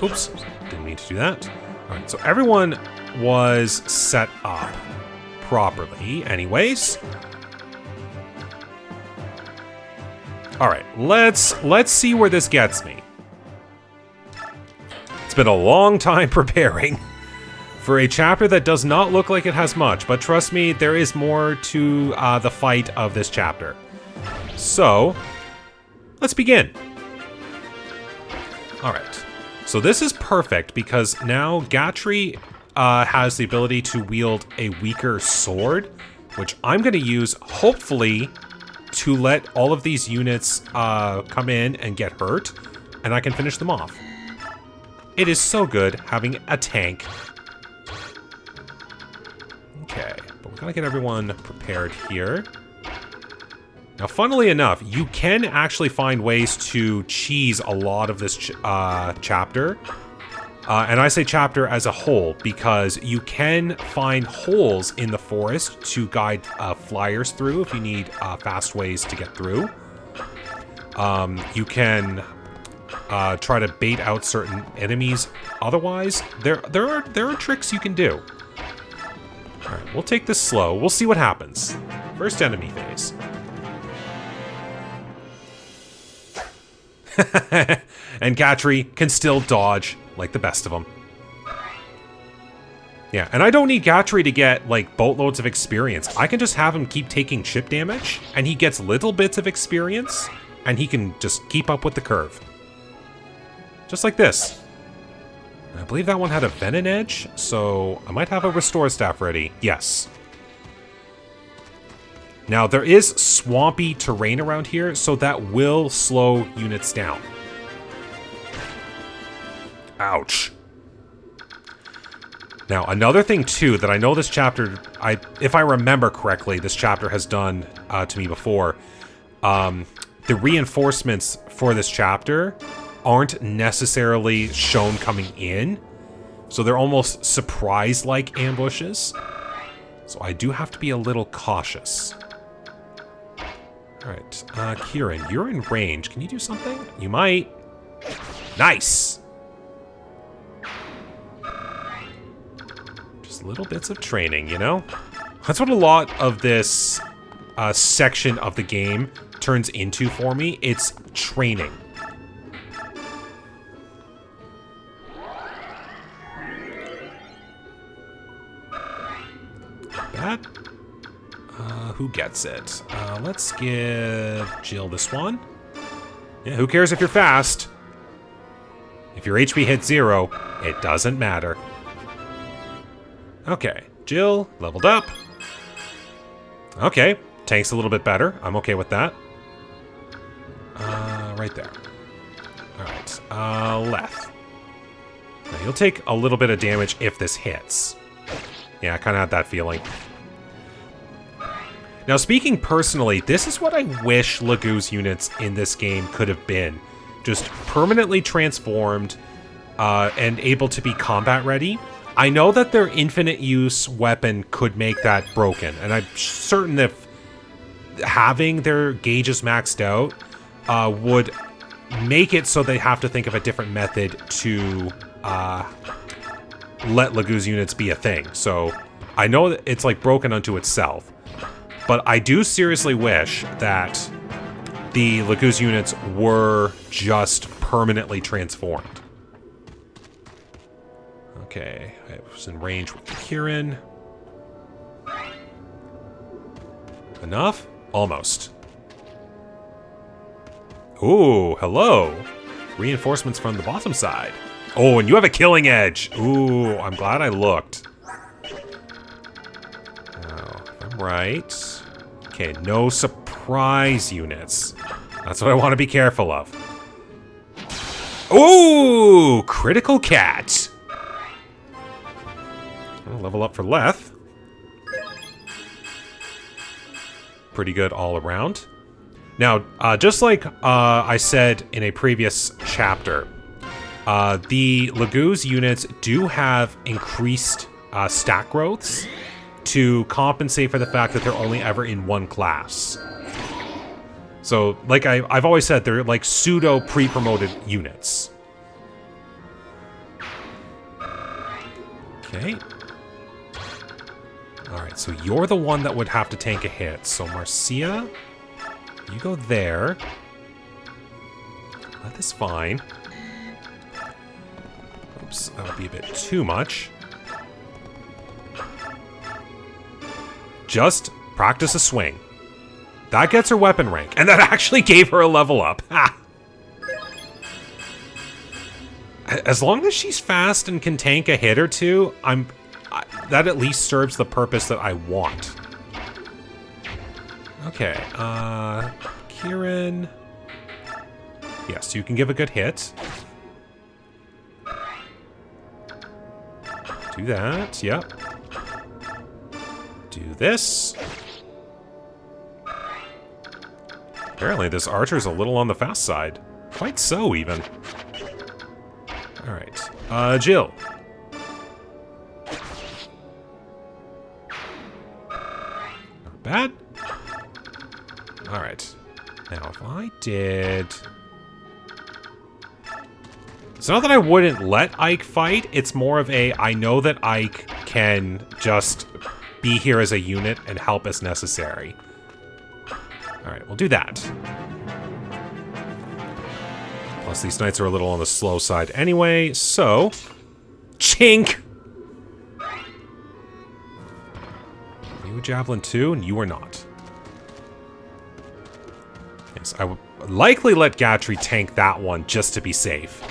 A: Oops, didn't mean to do that. Alright, so everyone was set up properly, anyways. Alright, let's see where this gets me. It's been a long time preparing for a chapter that does not look like it has much, but trust me, there is more to the fight of this chapter. So, let's begin. Alright, so this is perfect because now Gatry has the ability to wield a weaker sword, which I'm going to use, hopefully, to let all of these units come in and get hurt, and I can finish them off. It is so good having a tank. Okay, but we gotta get everyone prepared here. Now, funnily enough, you can actually find ways to cheese a lot of this chapter. And I say chapter as a whole because you can find holes in the forest to guide flyers through if you need fast ways to get through. You can try to bait out certain enemies. Otherwise, there are tricks you can do. All right, we'll take this slow. We'll see what happens. First enemy phase. And Gatry can still dodge like the best of them. Yeah, and I don't need Gatry to get, like, boatloads of experience. I can just have him keep taking chip damage, and he gets little bits of experience, and he can just keep up with the curve. Just like this. I believe that one had a Venom Edge, so I might have a Restore Staff ready. Yes. Now, there is swampy terrain around here, so that will slow units down. Ouch. Now, another thing, too, that I know this chapter... if I remember correctly, this chapter has done to me before. The reinforcements for this chapter aren't necessarily shown coming in. So they're almost surprise-like ambushes. So I do have to be a little cautious. Alright, Kieran, you're in range. Can you do something? You might. Nice! Just little bits of training, you know? That's what a lot of this section of the game turns into for me. It's training. That. Who gets it? Let's give Jill this one. Yeah, who cares if you're fast? If your HP hits 0, it doesn't matter. Okay, Jill leveled up. Okay, tank's a little bit better. I'm okay with that. Right there. Alright, Leth. Now, you'll take a little bit of damage if this hits. Yeah, I kind of had that feeling. Now, speaking personally, this is what I wish Lagoo's units in this game could have been. Just permanently transformed and able to be combat ready. I know that their infinite use weapon could make that broken, and I'm certain that having their gauges maxed out would make it so they have to think of a different method to let Lagoo's units be a thing. So I know that it's like broken unto itself. But I do seriously wish that the Lagoo's units were just permanently transformed. Okay, I was in range with Kieran. Enough? Almost. Ooh, hello. Reinforcements from the bottom side. Oh, and you have a killing edge. Ooh, I'm glad I looked. right. Okay, no surprise units. That's what I want to be careful of. Ooh, critical cat. I'll level up for Leth. Pretty good all around. Now, just like I said in a previous chapter, the Laguz units do have increased stat growths to compensate for the fact that they're only ever in one class. So, like I've always said, they're like pseudo pre-promoted units. Okay. Alright, so you're the one that would have to tank a hit. So, Marcia, you go there. That is fine. Oops, that would be a bit too much. Just practice a swing. That gets her weapon rank, and that actually gave her a level up. Ha! As long as she's fast and can tank a hit or two, that at least serves the purpose that I want. Okay, Kieran. Yes, you can give a good hit. Do that, yep. Do this. Apparently this archer's a little on the fast side. Quite so, even. Alright. Jill. Not bad. Alright. Now, if I did... It's not that I wouldn't let Ike fight, it's more of a, I know that Ike can just be here as a unit and help as necessary. Alright, we'll do that. Plus, these knights are a little on the slow side anyway, so... Chink! You a javelin too, and you are not. Yes, I would likely let Gatry tank that one just to be safe.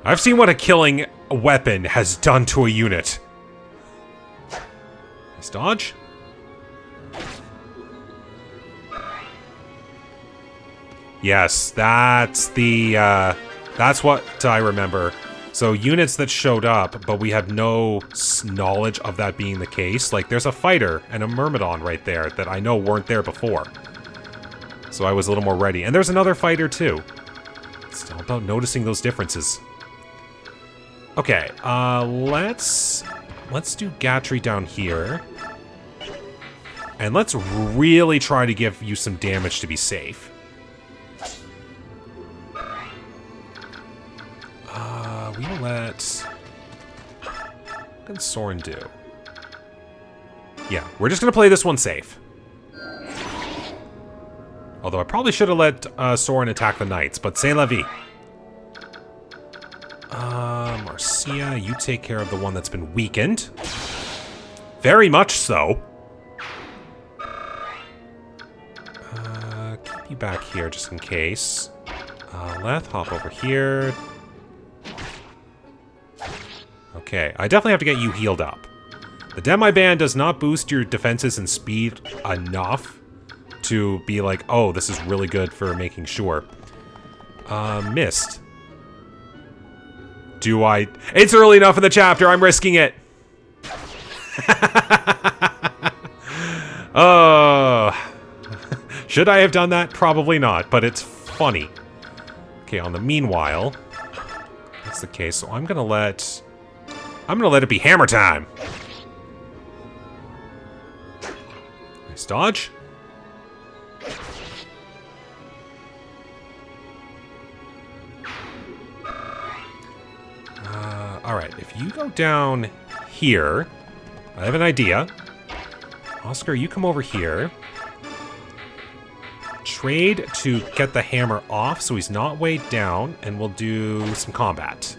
A: I've seen what a killing weapon has done to a unit. Nice dodge. Yes, that's the, that's what I remember. So units that showed up, but we have no knowledge of that being the case. Like, there's a fighter and a Myrmidon right there that I know weren't there before. So I was a little more ready. And there's another fighter, too. It's all about noticing those differences. Okay, let's do Gatry down here. And let's really try to give you some damage to be safe. We will let... What can Soren do? Yeah, we're just gonna play this one safe. Although I probably should have let Soren attack the knights, but c'est la vie. Marcia, you take care of the one that's been weakened. Very much so. Keep you back here just in case. Leth, hop over here. Okay, I definitely have to get you healed up. The Demi Band does not boost your defenses and speed enough to be like, oh, this is really good for making sure. Mist. Do I... It's early enough in the chapter, I'm risking it! Should I have done that? Probably not, but it's funny. Okay, on the meanwhile... That's the case, so I'm gonna let it be hammer time! Nice dodge. Alright, if you go down here, I have an idea. Oscar, you come over here. Trade to get the hammer off so he's not weighed down, and we'll do some combat.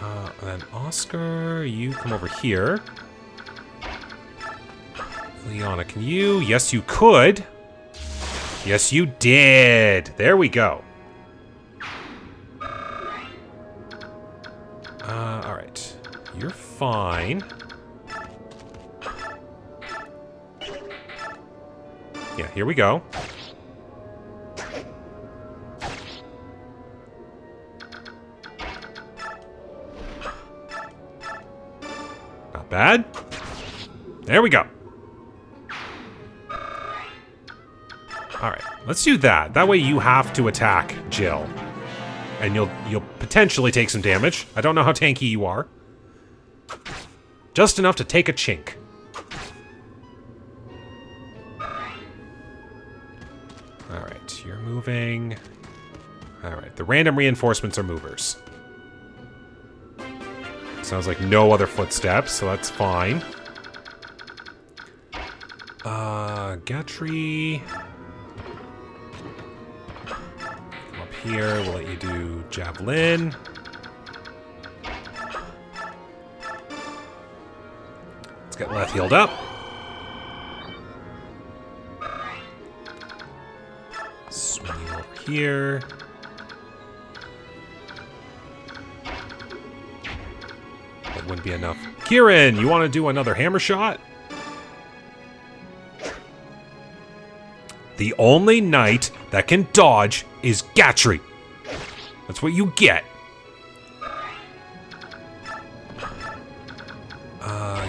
A: And then Oscar, you come over here. Liana, can you? Yes, you could. Yes, you did. There we go. Alright. You're fine. Yeah, here we go. Not bad. There we go. Alright, let's do that. That way you have to attack Jill. And you'll potentially take some damage. I don't know how tanky you are. Just enough to take a chink. Alright, you're moving. Alright, the random reinforcements are movers. Sounds like no other footsteps, so that's fine. Gatry. Come up here, we'll let you do Javelin. Let's get Leth healed up. Swing you over here. That wouldn't be enough. Kieran, you want to do another hammer shot? The only knight that can dodge is Gatry. That's what you get.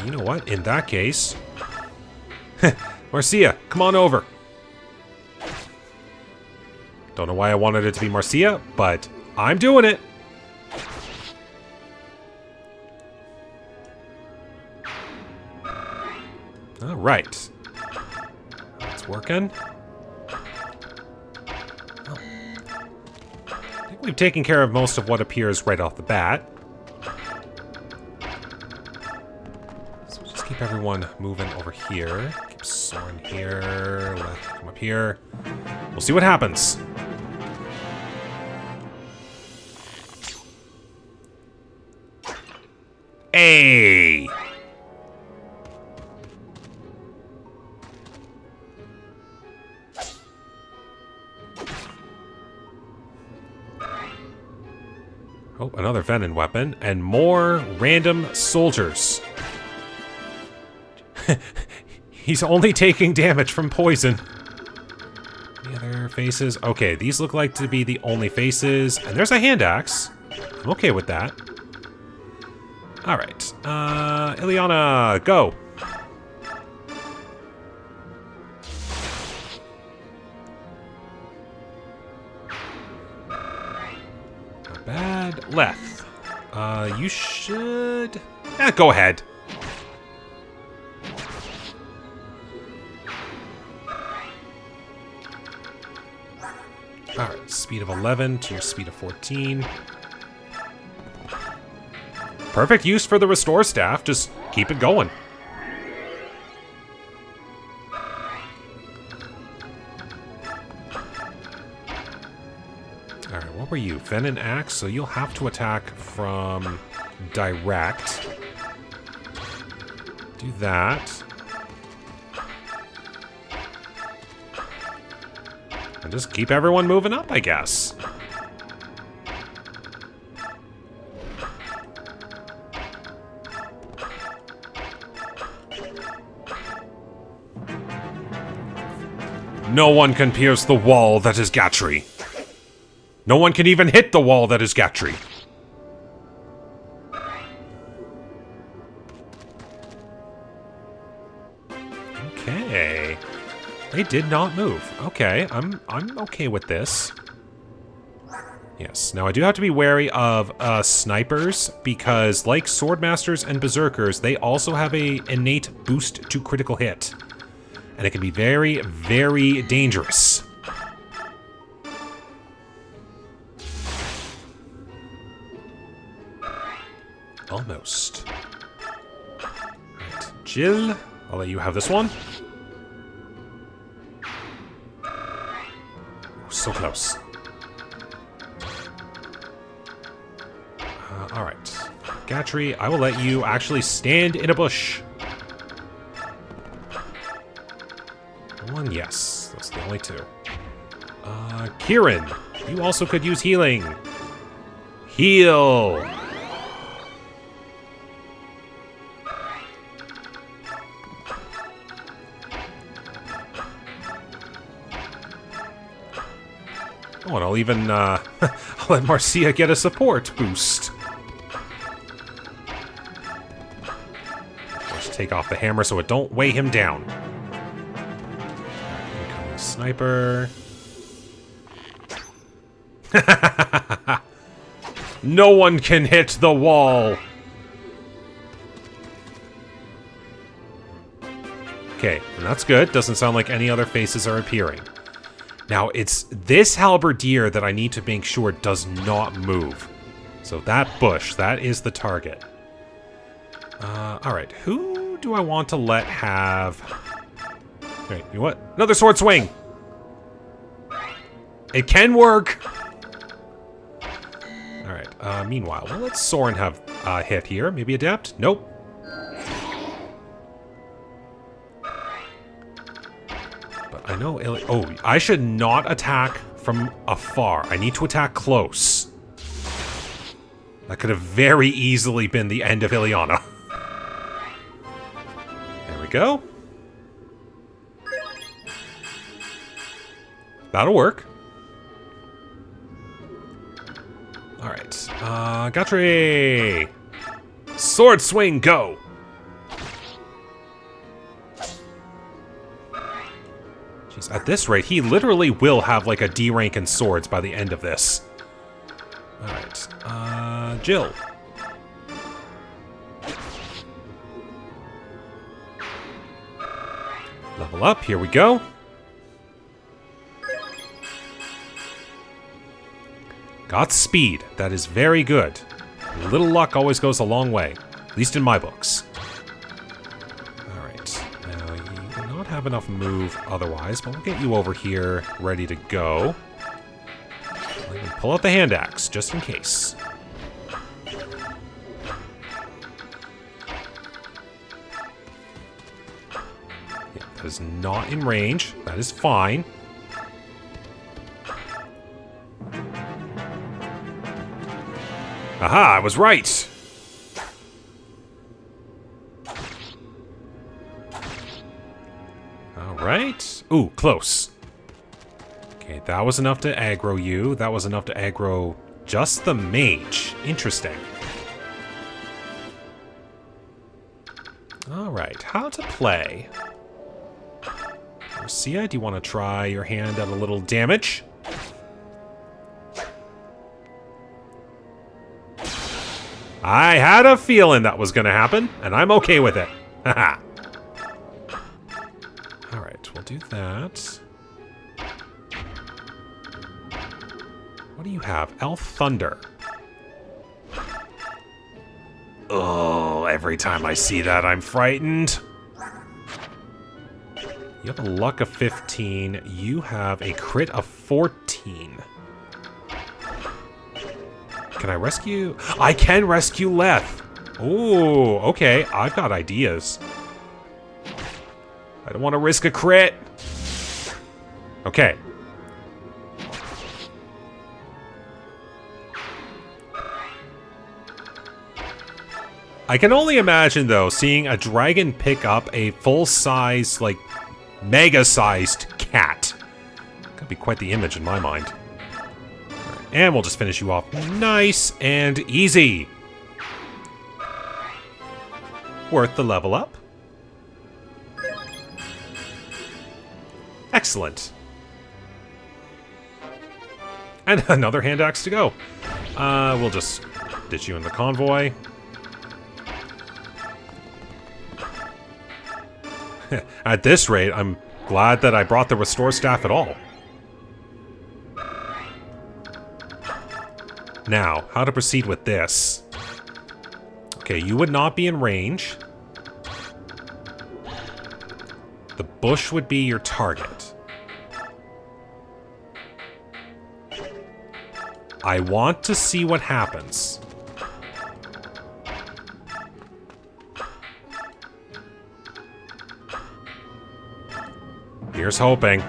A: You know what? In that case... Marcia, come on over. Don't know why I wanted it to be Marcia, but I'm doing it. All right. It's working. Oh. I think we've taken care of most of what appears right off the bat. So just keep everyone moving over here. Keep Soren here. Left, come up here. We'll see what happens. Hey! Oh, another venom weapon, and more random soldiers. He's only taking damage from poison. Any other faces? Okay, these look like to be the only faces. And there's a hand axe. I'm okay with that. Alright. Ileana, go! Not bad. Leth. You should... go ahead. Alright, speed of 11 to your speed of 14. Perfect use for the restore staff. Just keep it going. Alright, what were you? Fen and Axe, so you'll have to attack from direct. Do that. And just keep everyone moving up, I guess. No one can pierce the wall that is Gatry. No one can even hit the wall that is Gatry. Okay. They did not move. Okay, I'm okay with this. Yes, now I do have to be wary of snipers, because like swordmasters and berserkers, they also have a innate boost to critical hit. And it can be very, very dangerous. Almost. Right. Jill, I'll let you have this one. Oh, so close. Alright. Gatry, I will let you actually stand in a bush. One, yes. That's the only two. Kieran, you also could use healing. Heal. Oh, and I'll even, I'll let Marcia get a support boost. Let's take off the hammer so it don't weigh him down. Incoming sniper. No one can hit the wall! Okay, and that's good. Doesn't sound like any other faces are appearing. Now, it's this halberdier that I need to make sure does not move. So that bush, that is the target. Alright, who do I want to let have... Okay, you know what? Another sword swing! It can work! Alright, meanwhile, well, let Soren have a hit here. Maybe adapt? Nope. I know. Oh, I should not attack from afar. I need to attack close. That could have very easily been the end of Ileana. There we go. That'll work. Alright. Gatri! Sword swing, go! At this rate, he literally will have like a D rank in swords by the end of this. Alright, Jill. Level up, here we go. Got speed, that is very good. A little luck always goes a long way, at least in my books. Have enough move otherwise, but we'll get you over here ready to go. Pull out the hand axe just in case. Yeah, that is not in range. That is fine. Aha, I was right. Right? Ooh, close. Okay, that was enough to aggro you. That was enough to aggro just the mage. Interesting. Alright, how to play. Marcia, do you want to try your hand at a little damage? I had a feeling that was going to happen, and I'm okay with it. Haha. Do that. What do you have? Elf Thunder. Oh, every time I see that, I'm frightened. You have a luck of 15. You have a crit of 14. Can I rescue? I can rescue Leth. Ooh, okay. I've got ideas. I don't want to risk a crit. Okay. I can only imagine, though, seeing a dragon pick up a full-size, like, mega-sized cat. Could be quite the image in my mind. Right, and we'll just finish you off nice and easy. Worth the level up. Excellent. And another hand axe to go. We'll just ditch you in the convoy. At this rate, I'm glad that I brought the restore staff at all. Now, how to proceed with this. Okay, you would not be in range. The bush would be your target. I want to see what happens. Here's hoping.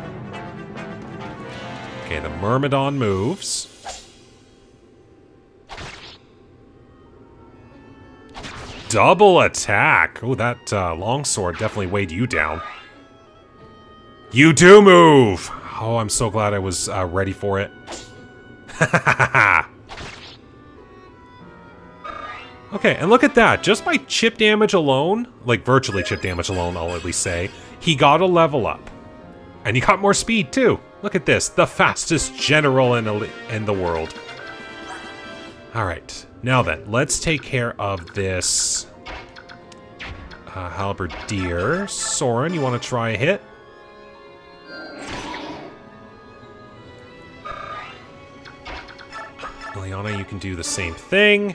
A: Okay, the Myrmidon moves. Double attack! Oh, that longsword definitely weighed you down. You do move! Oh, I'm so glad I was ready for it. Okay, and look at that. Just by chip damage alone, like virtually chip damage alone, I'll at least say, he got a level up. And he got more speed, too. Look at this. The fastest general in the world. Alright. Now then, let's take care of this halberdier. Soren, you want to try a hit? Liliana, you can do the same thing.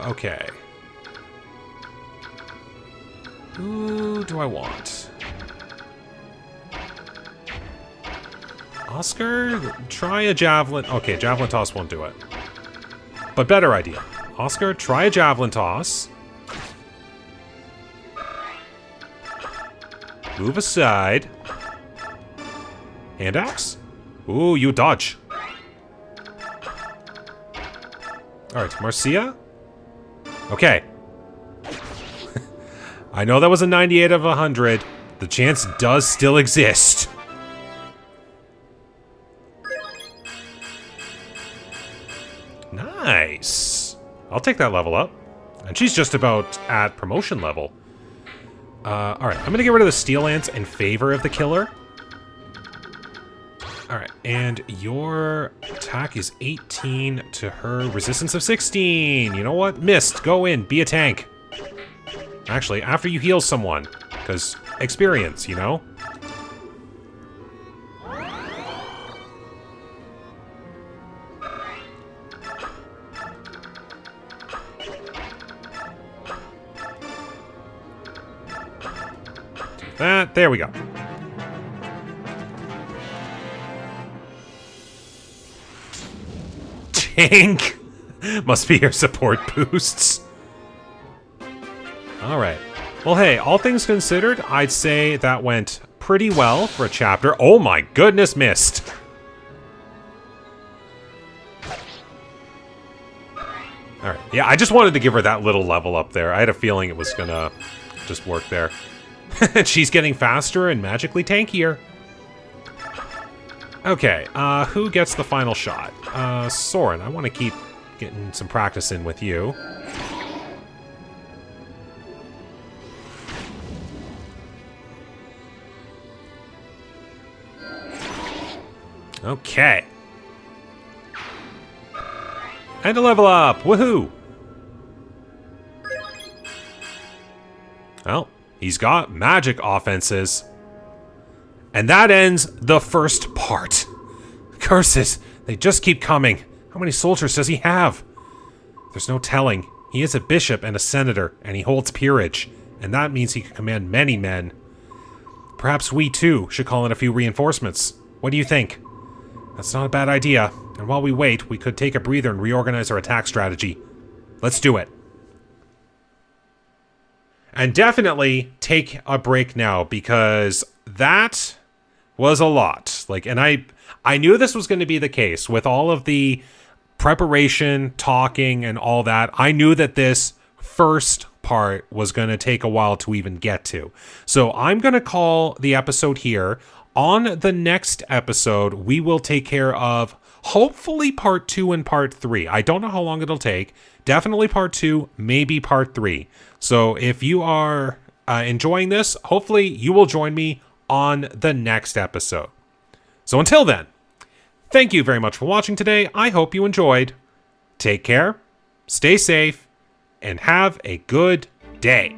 A: Okay. Who do I want? Oscar? Try a javelin. Okay, javelin toss won't do it. But better idea. Oscar, try a javelin toss. Move aside. Hand axe? Ooh, you dodge. Alright, Marcia? Okay. I know that was a 98 of 100. The chance does still exist. Nice. I'll take that level up. And she's just about at promotion level. Alright, I'm gonna get rid of the Steel Lance in favor of the Killer. Alright, and your attack is 18 to her resistance of 16. You know what? Missed. Go in. Be a tank. Actually, after you heal someone. Because experience, you know? Do that. There we go. Tank! Must be your support boosts. Alright. Well, hey, all things considered, I'd say that went pretty well for a chapter. Oh my goodness, missed! Alright, yeah, I just wanted to give her that little level up there. I had a feeling it was gonna just work there. She's getting faster and magically tankier. Okay, who gets the final shot? Soren, I want to keep getting some practice in with you. Okay. And a level up! Woohoo! Well, he's got magic offenses. And that ends the first part. Curses, they just keep coming. How many soldiers does he have? There's no telling. He is a bishop and a senator, and he holds peerage. And that means he can command many men. Perhaps we, too, should call in a few reinforcements. What do you think? That's not a bad idea. And while we wait, we could take a breather and reorganize our attack strategy. Let's do it. And definitely take a break now, because that was a lot. Like, and I knew this was going to be the case with all of the preparation, talking, and all that. I knew that this first part was going to take a while to even get to. So I'm going to call the episode here. On the next episode, we will take care of hopefully part 2 and part 3. I don't know how long it'll take. Definitely part 2, maybe part 3. So if you are enjoying this, hopefully you will join me on the next episode. So until then, thank you very much for watching today. I hope you enjoyed. Take care, stay safe, and have a good day.